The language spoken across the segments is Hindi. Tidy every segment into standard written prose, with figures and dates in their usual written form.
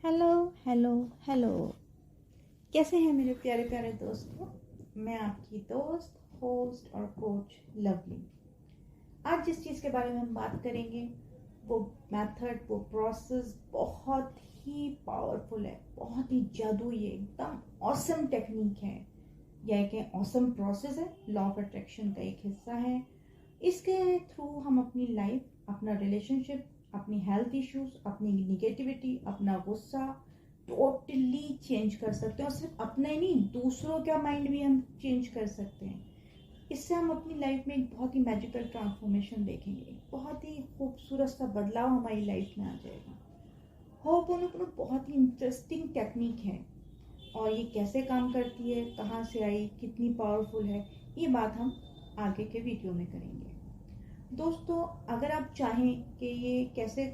Hello hello hello. कैसे हैं मेरे प्यारे प्यारे दोस्तों। मैं आपकी दोस्त, होस्ट और कोच लवली। आज जिस चीज़ के बारे में हम बात करेंगे वो मेथड, वो प्रोसेस बहुत ही पावरफुल है, बहुत ही जादुई है, एकदम ऑसम टेक्निक है। यह एक ऑसम प्रोसेस है, लॉ ऑफ अट्रैक्शन का एक हिस्सा है। इसके थ्रू हम अपनी लाइफ, अपना रिलेशनशिप, अपनी हेल्थ इश्यूज, अपनी निगेटिविटी, अपना गुस्सा टोटली चेंज कर सकते हैं। और सिर्फ अपना ही नहीं, दूसरों का माइंड भी हम चेंज कर सकते हैं। इससे हम अपनी लाइफ में एक बहुत ही मैजिकल ट्रांसफॉर्मेशन देखेंगे, बहुत ही खूबसूरत सा बदलाव हमारी लाइफ में आ जाएगा। होपोनोपोनो बहुत ही इंटरेस्टिंग टेक्निक है और ये कैसे काम करती है, कहाँ से आई, कितनी पावरफुल है, ये बात हम आगे के वीडियो में करेंगे। दोस्तों, अगर आप चाहें कि ये कैसे,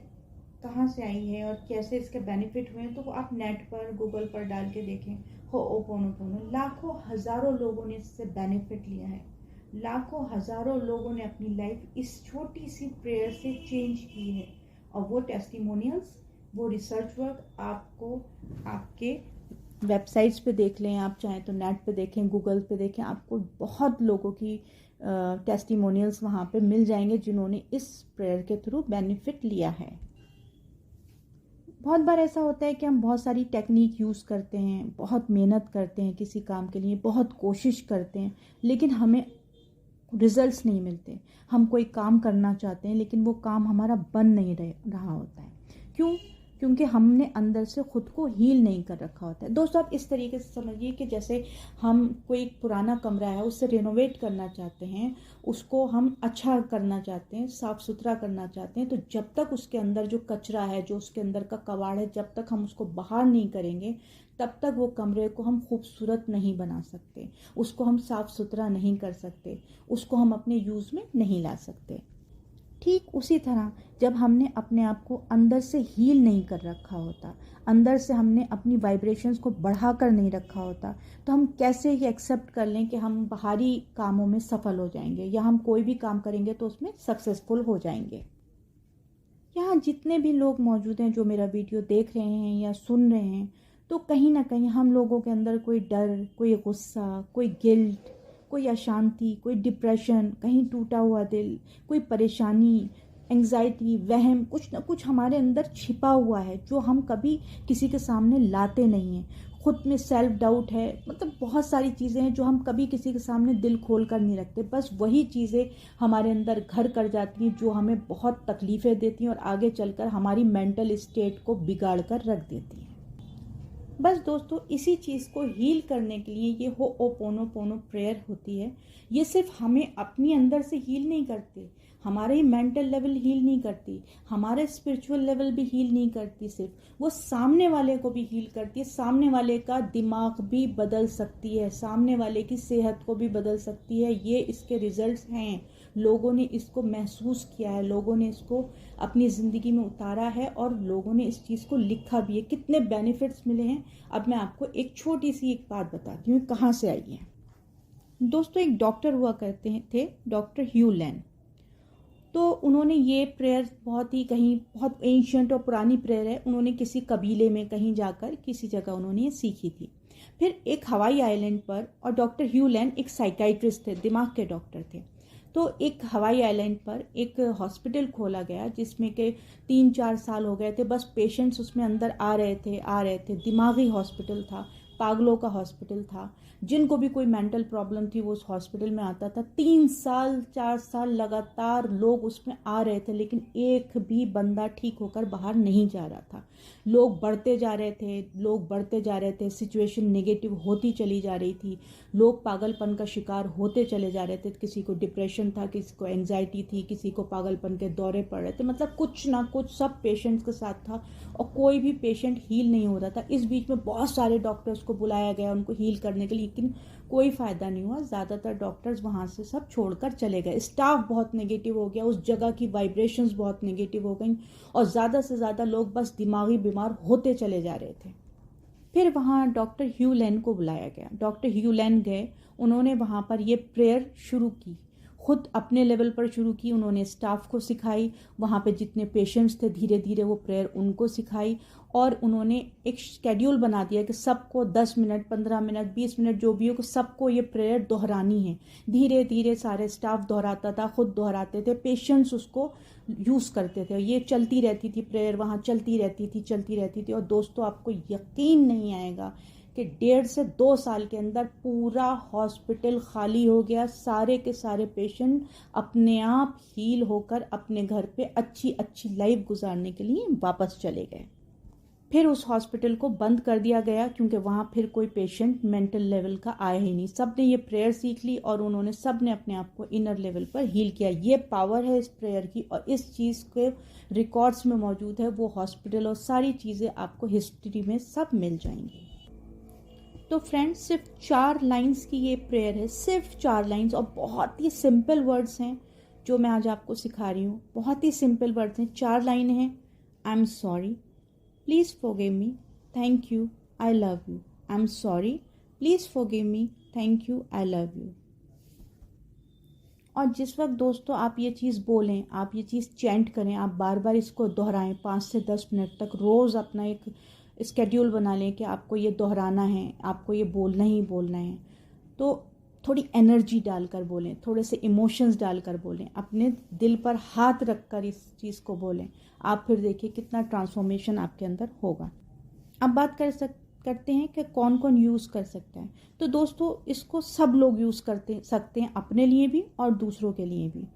कहाँ से आई है और कैसे इसके बेनिफिट हुए हैं, तो आप नेट पर, गूगल पर डाल के देखें। होपोनोपोनो, लाखों हजारों लोगों ने इससे बेनिफिट लिया है। लाखों हजारों लोगों ने अपनी लाइफ इस छोटी सी प्रेयर से चेंज की है। और वो टेस्टिमोनियल्स, वो रिसर्च वर्क आपको आपके वेबसाइट्स पे देख लें, आप चाहें तो नेट पे देखें, गूगल पे देखें, आपको बहुत लोगों की टेस्टिमोनियल्स वहाँ पे मिल जाएंगे जिन्होंने इस प्रेयर के थ्रू बेनिफिट लिया है। बहुत बार ऐसा होता है कि हम बहुत सारी टेक्निक यूज़ करते हैं, बहुत मेहनत करते हैं किसी काम के लिए, बहुत कोशिश करते हैं, लेकिन हमें रिजल्ट्स नहीं मिलते। हम कोई काम करना चाहते हैं लेकिन वो काम हमारा बन नहीं रहा होता है। क्यों? क्योंकि हमने अंदर से खुद को हील नहीं कर रखा होता है। दोस्तों, आप इस तरीके से समझिए कि जैसे हम कोई पुराना कमरा है, उससे रेनोवेट करना चाहते हैं, उसको हम अच्छा करना चाहते हैं, साफ सुथरा करना चाहते हैं, तो जब तक उसके अंदर जो कचरा है, जो उसके अंदर का कबाड़ है, जब तक हम उसको बाहर नहीं करेंगे, तब तक वो कमरे को हम खूबसूरत नहीं बना सकते, उसको हम साफ सुथरा नहीं कर सकते, उसको हम अपने यूज़ में नहीं ला सकते। ठीक उसी तरह जब हमने अपने आप को अंदर से हील नहीं कर रखा होता, अंदर से हमने अपनी वाइब्रेशंस को बढ़ा कर नहीं रखा होता, तो हम कैसे ये एक्सेप्ट कर लें कि हम बाहरी कामों में सफल हो जाएंगे या हम कोई भी काम करेंगे तो उसमें सक्सेसफुल हो जाएंगे। यहाँ जितने भी लोग मौजूद हैं जो मेरा वीडियो देख रहे हैं या सुन रहे हैं, तो कहीं ना कहीं हम लोगों के अंदर कोई डर, कोई गुस्सा, कोई गिल्ट, कोई अशांति, कोई डिप्रेशन, कहीं टूटा हुआ दिल, कोई परेशानी, एंग्जाइटी, वहम, कुछ ना कुछ हमारे अंदर छिपा हुआ है जो हम कभी किसी के सामने लाते नहीं हैं। खुद में सेल्फ डाउट है, मतलब बहुत सारी चीज़ें हैं जो हम कभी किसी के सामने दिल खोल कर नहीं रखते। बस वही चीज़ें हमारे अंदर घर कर जाती हैं जो हमें बहुत तकलीफ़ें देती हैं और आगे चलकर हमारी मेंटल स्टेट को बिगाड़ कर रख देती हैं। बस दोस्तों, इसी चीज़ को हील करने के लिए ये होपोनोपोनो प्रेयर होती है। ये सिर्फ हमें अपनी अंदर से हील नहीं करते, हमारे ही मेंटल लेवल हील नहीं करती, हमारे स्पिरिचुअल लेवल भी हील नहीं करती, सिर्फ वो सामने वाले को भी हील करती है। सामने वाले का दिमाग भी बदल सकती है, सामने वाले की सेहत को भी बदल सकती है। ये इसके रिजल्ट्स हैं, लोगों ने इसको महसूस किया है, लोगों ने इसको अपनी ज़िंदगी में उतारा है और लोगों ने इस चीज़ को लिखा भी है। कितने बेनिफिट्स मिले हैं, अब मैं आपको एक छोटी सी एक बात बताती हूँ कहाँ से आई है। दोस्तों, एक डॉक्टर हुआ करते थे, डॉक्टर ह्यू लैन। तो उन्होंने ये प्रेयर बहुत एंशियंट और पुरानी प्रेयर है, उन्होंने किसी कबीले में कहीं जाकर किसी जगह उन्होंने ये सीखी थी। फिर एक हवाई आइलैंड पर, और डॉक्टर ह्यू लैन एक साइकाइट्रिस्ट थे, दिमाग के डॉक्टर थे। तो एक हवाई आइलैंड पर एक हॉस्पिटल खोला गया जिसमें के 3-4 साल हो गए थे, बस पेशेंट्स उसमें अंदर आ रहे थे। दिमागी हॉस्पिटल था, पागलों का हॉस्पिटल था। जिनको भी कोई मेंटल प्रॉब्लम थी वो उस हॉस्पिटल में आता था। 3-4 साल लगातार लोग उसमें आ रहे थे, लेकिन एक भी बंदा ठीक होकर बाहर नहीं जा रहा था। लोग बढ़ते जा रहे थे, सिचुएशन नेगेटिव होती चली जा रही थी, लोग पागलपन का शिकार होते चले जा रहे थे। किसी को डिप्रेशन था, किसी को एंजाइटी थी, किसी को पागलपन के दौरे पड़ रहे थे, मतलब कुछ ना कुछ सब पेशेंट्स के साथ था और कोई भी पेशेंट हील नहीं हो रहा था। इस बीच में बहुत सारे डॉक्टर्स को बुलाया गया उनको हील करने के लिए, लेकिन कोई फायदा नहीं हुआ। ज़्यादातर डॉक्टर्स वहाँ से सब छोड़कर चले गए, स्टाफ बहुत नेगेटिव हो गया, उस जगह की वाइब्रेशंस बहुत नेगेटिव हो गई और ज़्यादा से ज़्यादा लोग बस दिमागी बीमार होते चले जा रहे थे। फिर वहाँ डॉक्टर ह्यू लैन को बुलाया गया। डॉक्टर ह्यू लैन गए, उन्होंने वहाँ पर ये प्रेयर शुरू की। खुद अपने लेवल पर शुरू की, उन्होंने स्टाफ को सिखाई, वहाँ पे जितने पेशेंट्स थे धीरे धीरे वो प्रेयर उनको सिखाई, और उन्होंने एक शेड्यूल बना दिया कि सबको 10 मिनट 15 मिनट 20 मिनट जो भी हो, सबको ये प्रेयर दोहरानी है। धीरे धीरे सारे स्टाफ दोहराता था, खुद दोहराते थे, पेशेंट्स उसको यूज़ करते थे, ये चलती रहती थी प्रेयर, वहाँ चलती रहती थी। और दोस्तों आपको यकीन नहीं आएगा कि 1.5 से 2 साल के अंदर पूरा हॉस्पिटल खाली हो गया, सारे के सारे पेशेंट अपने आप हील होकर अपने घर पे अच्छी अच्छी लाइफ गुजारने के लिए वापस चले गए। फिर उस हॉस्पिटल को बंद कर दिया गया क्योंकि वहाँ फिर कोई पेशेंट मेंटल लेवल का आया ही नहीं। सब ने ये प्रेयर सीख ली और उन्होंने सब ने अपने आप को इनर लेवल पर हील किया। ये पावर है इस प्रेयर की, और इस चीज़ के रिकॉर्ड्स में मौजूद है। वो हॉस्पिटल और सारी चीज़ें आपको हिस्ट्री में सब मिल जाएंगी। तो फ्रेंड्स, सिर्फ 4 लाइन्स की ये प्रेयर है, सिर्फ 4 लाइन्स, और बहुत ही सिंपल वर्ड्स हैं जो मैं आज आपको सिखा रही हूँ। बहुत ही सिंपल वर्ड्स हैं, 4 लाइनें हैं। I am sorry, please forgive me, thank you, I love you. I am sorry, please forgive me, thank you, I love you. और जिस वक्त दोस्तों आप ये चीज़ बोलें, आप ये चीज़ चैंट करें, आप बार बार इसको दोहराएं 5 से 10 मिनट तक, रोज़ अपना एक स्केड्यूल बना लें कि आपको ये दोहराना है, आपको ये बोलना ही बोलना है। तो थोड़ी एनर्जी डालकर बोलें, थोड़े से इमोशंस डालकर बोलें, अपने दिल पर हाथ रखकर इस चीज़ को बोलें। आप फिर देखिए कितना ट्रांसफॉर्मेशन आपके अंदर होगा। अब बात करते हैं कि कौन कौन यूज़ कर सकता है। तो दोस्तों इसको सब लोग यूज़ सकते हैं, अपने लिए भी और दूसरों के लिए भी।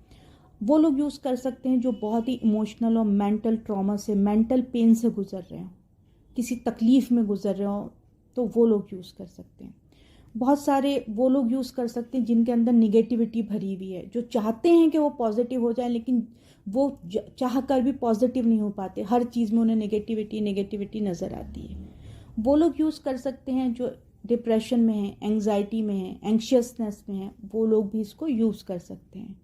वो लोग यूज़ कर सकते हैं जो बहुत ही इमोशनल और मेंटल ट्रॉमा से, मेंटल पेन से गुजर रहे हों, किसी तकलीफ़ में गुजर रहे हो, तो वो लोग यूज़ कर सकते हैं। बहुत सारे वो लोग यूज़ कर सकते हैं जिनके अंदर निगेटिविटी भरी हुई है, जो चाहते हैं कि वो पॉजिटिव हो जाए लेकिन वो चाह कर भी पॉजिटिव नहीं हो पाते, हर चीज़ में उन्हें नेगेटिविटी नज़र आती है। वो लोग यूज़ कर सकते हैं जो डिप्रेशन में हैं, एंग्जाइटी में हैं, एंग्शियसनेस में हैं, वो लोग भी इसको यूज़ कर सकते हैं।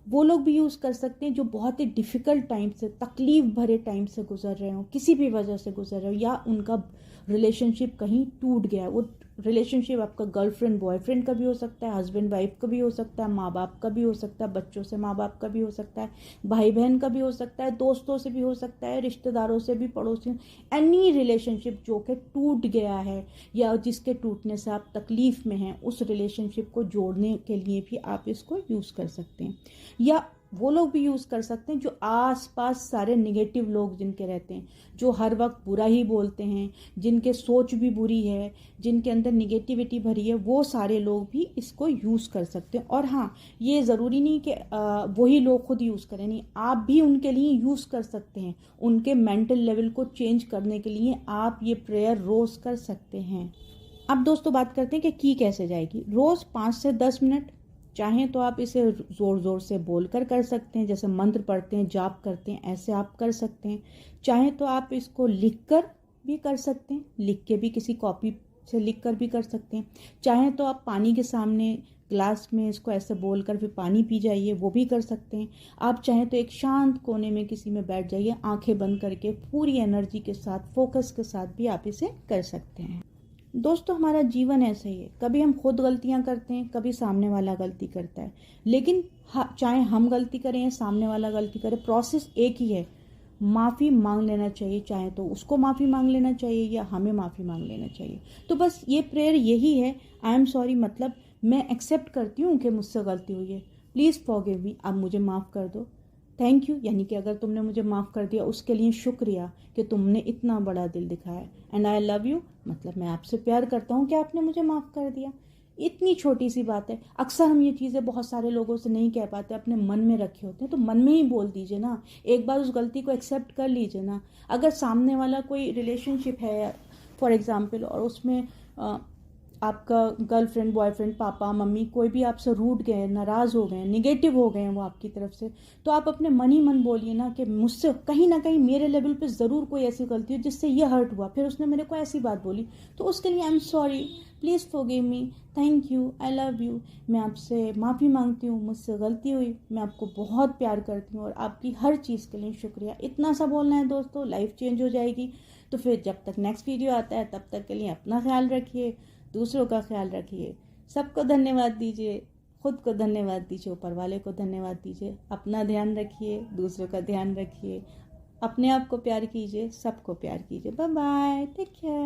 वो लोग भी यूज़ कर सकते हैं जो बहुत ही डिफ़िकल्ट टाइम से, तकलीफ़ भरे टाइम से गुजर रहे हो, किसी भी वजह से गुजर रहे हो, या उनका रिलेशनशिप कहीं टूट गया। वो रिलेशनशिप आपका गर्लफ्रेंड बॉयफ्रेंड का भी हो सकता है, हस्बैंड वाइफ का भी हो सकता है, माँ बाप का भी हो सकता है, बच्चों से माँ बाप का भी हो सकता है, भाई बहन का भी हो सकता है, दोस्तों से भी हो सकता है, रिश्तेदारों से भी, पड़ोसियों, एनी रिलेशनशिप जो कि टूट गया है या जिसके टूटने से आप तकलीफ़ में हैं, उस रिलेशनशिप को जोड़ने के लिए भी आप इसको यूज़ कर सकते हैं। या वो लोग भी यूज़ कर सकते हैं जो आसपास सारे निगेटिव लोग जिनके रहते हैं, जो हर वक्त बुरा ही बोलते हैं, जिनके सोच भी बुरी है, जिनके अंदर निगेटिविटी भरी है, वो सारे लोग भी इसको यूज़ कर सकते हैं। और हाँ, ये ज़रूरी नहीं कि वही लोग खुद यूज़ करें, नहीं, आप भी उनके लिए यूज़ कर सकते हैं। उनके मेंटल लेवल को चेंज करने के लिए आप ये प्रेयर रोज़ कर सकते हैं। अब दोस्तों बात करते हैं कि की कैसे जाएगी। रोज़ 5 से 10 मिनट, चाहें तो आप इसे ज़ोर ज़ोर से बोलकर कर सकते हैं, जैसे मंत्र पढ़ते हैं, जाप करते हैं, ऐसे आप कर सकते हैं। चाहें तो आप इसको लिखकर भी कर सकते हैं, लिख के भी किसी कॉपी से लिखकर भी कर सकते हैं। चाहें तो आप पानी के सामने ग्लास में इसको ऐसे बोलकर फिर पानी पी जाइए, वो भी कर सकते हैं। आप चाहें तो एक शांत कोने में किसी में बैठ जाइए, आंखें बंद करके पूरी एनर्जी के साथ, फोकस के साथ भी आप इसे कर सकते हैं। दोस्तों हमारा जीवन ऐसा ही है, कभी हम खुद गलतियां करते हैं, कभी सामने वाला गलती करता है, लेकिन चाहे हम गलती करें या सामने वाला गलती करे, प्रोसेस एक ही है। माफ़ी मांग लेना चाहिए, चाहे तो उसको माफ़ी मांग लेना चाहिए या हमें माफ़ी मांग लेना चाहिए। तो बस ये प्रेयर यही है, आई एम सॉरी, मतलब मैं एक्सेप्ट करती हूँ कि मुझसे गलती हुई है, प्लीज़ फॉरगिव मी, आप मुझे माफ़ कर दो। थैंक यू, यानी कि अगर तुमने मुझे माफ़ कर दिया उसके लिए शुक्रिया कि तुमने इतना बड़ा दिल दिखाया। एंड आई लव यू, मतलब मैं आपसे प्यार करता हूँ कि आपने मुझे माफ़ कर दिया। इतनी छोटी सी बात है। अक्सर हम ये चीज़ें बहुत सारे लोगों से नहीं कह पाते, अपने मन में रखे होते हैं, तो मन में ही बोल दीजिए ना, एक बार उस गलती को एक्सेप्ट कर लीजिए ना। अगर सामने वाला कोई रिलेशनशिप है फॉर एग्ज़ाम्पल, और उसमें आपका गर्लफ्रेंड बॉयफ्रेंड, पापा मम्मी, कोई भी आपसे रूठ गए, नाराज़ हो गए, निगेटिव हो गए हैं वो आपकी तरफ से, तो आप अपने मन ही मन बोलिए ना कि मुझसे कहीं ना कहीं मेरे लेवल पे ज़रूर कोई ऐसी गलती हो जिससे ये हर्ट हुआ, फिर उसने मेरे को ऐसी बात बोली, तो उसके लिए I am sorry, please forgive me, thank you, I love you, मैं आपसे माफ़ी मांगती हूँ, मुझसे गलती हुई, मैं आपको बहुत प्यार करती हूँ और आपकी हर चीज़ के लिए शुक्रिया। इतना सा बोलना है दोस्तों, लाइफ चेंज हो जाएगी। तो फिर जब तक नेक्स्ट वीडियो आता है तब तक के लिए अपना ख्याल रखिए, दूसरों का ख्याल रखिए, सबको धन्यवाद दीजिए, खुद को धन्यवाद दीजिए, ऊपर वाले को धन्यवाद दीजिए, अपना ध्यान रखिए, दूसरों का ध्यान रखिए, अपने आप को प्यार कीजिए, सबको प्यार कीजिए। Bye bye, take care.